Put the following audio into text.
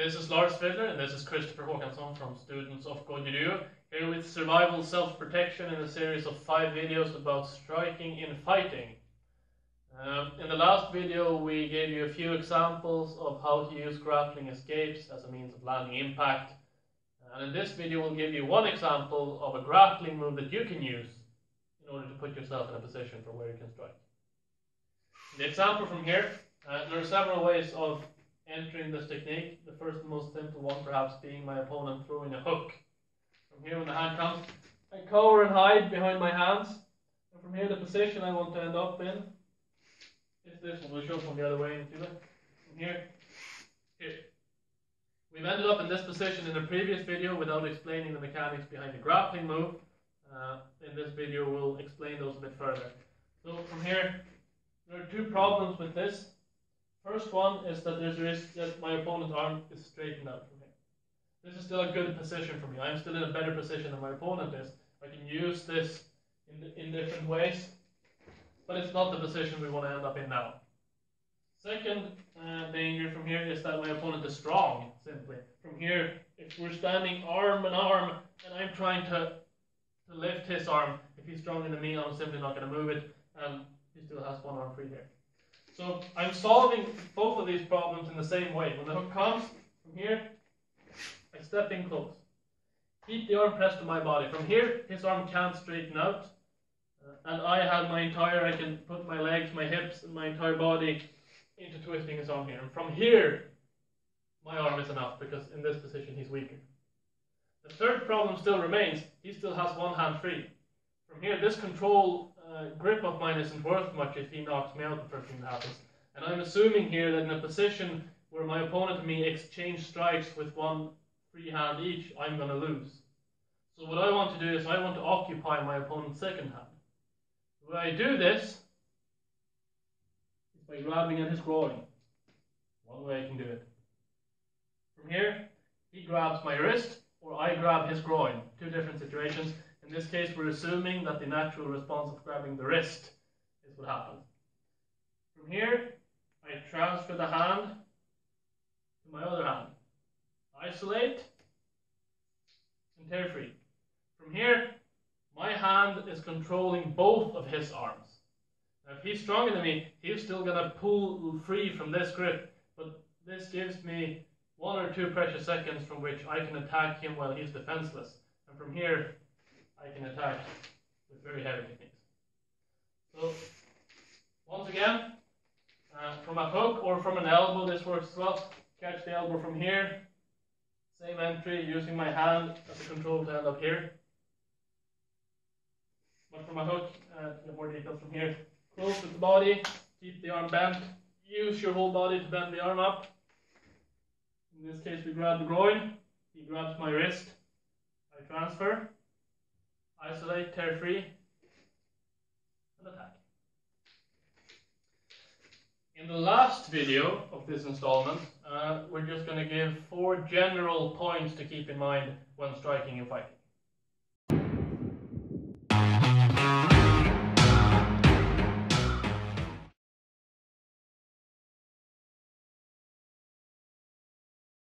This is Lars Fiddler, and this is Christopher Håkansson from Students of God Judo, here with Survival Self-Protection in a series of 5 videos about striking in fighting. In the last video we gave you a few examples of how to use grappling escapes as a means of landing impact, and in this video we'll give you one example of a grappling move that you can use in order to put yourself in a position for where you can strike. The example from here, there are several ways of entering this technique. The first and most simple one perhaps being my opponent throwing a hook. From here when the hand comes, I cower and hide behind my hands, and from here the position I want to end up in is this one. We'll show from the other way into it. From here. We've ended up in this position in the previous video without explaining the mechanics behind the grappling move. In this video we'll explain those a bit further. So from here, there are 2 problems with this. First one is that there's a risk that my opponent's arm is straightened out from here. This is still a good position for me. I'm still in a better position than my opponent is. I can use this in different ways, but it's not the position we want to end up in now. Second danger from here is that my opponent is strong, simply. From here, if we're standing arm in arm and I'm trying to lift his arm, if he's stronger than me, I'm simply not going to move it, and he still has one arm free here. So I'm solving both of these problems in the same way. When the hook comes from here, I step in close. Keep the arm pressed to my body. From here, his arm can't straighten out. And I can put my legs, my hips, and my entire body into twisting his arm here. And from here, my arm is enough, because in this position he's weaker. The third problem still remains. He still has one hand free. From here, this control grip of mine isn't worth much if he knocks me out the first thing that happens. And I'm assuming here that in a position where my opponent and me exchange strikes with one free hand each, I'm going to lose. So what I want to do is I want to occupy my opponent's second hand. The way I do this is by grabbing at his groin. One way I can do it. From here, he grabs my wrist, or I grab his groin. 2 different situations. In this case, we're assuming that the natural response of grabbing the wrist is what happens. From here, I transfer the hand to my other hand. Isolate and tear free. From here, my hand is controlling both of his arms. Now, if he's stronger than me, he's still going to pull free from this grip, but this gives me 1 or 2 precious seconds from which I can attack him while he's defenseless. And from here, I can attack with very heavy techniques. So, once again, from a hook or from an elbow, this works as well. Catch the elbow from here. Same entry, using my hand as a control to end up here. But from a hook, to get more details from here, close with the body, keep the arm bent, use your whole body to bend the arm up. In this case, we grab the groin, he grabs my wrist, I transfer, isolate, tear free, and attack. In the last video of this installment, we're just going to give 4 general points to keep in mind when striking and fighting.